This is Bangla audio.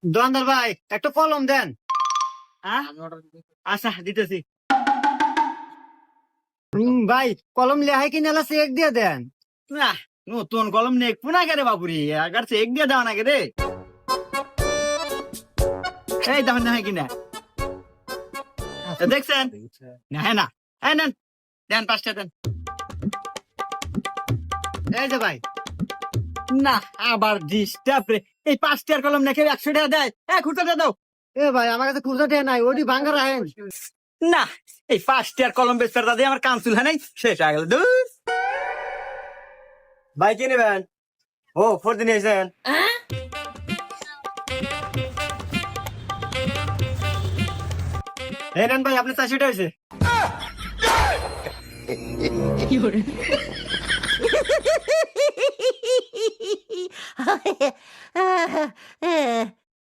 দোকানদার ভাই একটা কলম দেন। আচ্ছা দিতেছি। ভাই কলম লেহাই কিনে চেক দিয়ে দেন। না নতুন কলম নেই পুনা কে রে বাপুরি আগার চেক দিয়ে দাও না কে রে। এই দেখেন না কিনা দেখছেন না? হ্যাঁ না হ্যাঁ নেন দেন 5টা দেন। এই যে ভাই না আবার ডিস্টার্ব রে। এই 5টার কলম নাকি 100 টাকা দেয়? খুঁড়তে দাও। এ ভাই আমার কাছে খুচরা টেয়া নাই, ওটি ভাঙ্গা রাখেন। না এই 5টার কলম বেচতে দাদা আমার কাউন্সিল হয় নাই, শেষ হয়ে গেল। দূর ভাই কি নেবেন? ও 4 দিন এসেছেন। এই নেন ভাই, আপনি 400 টাকা হয়েছে।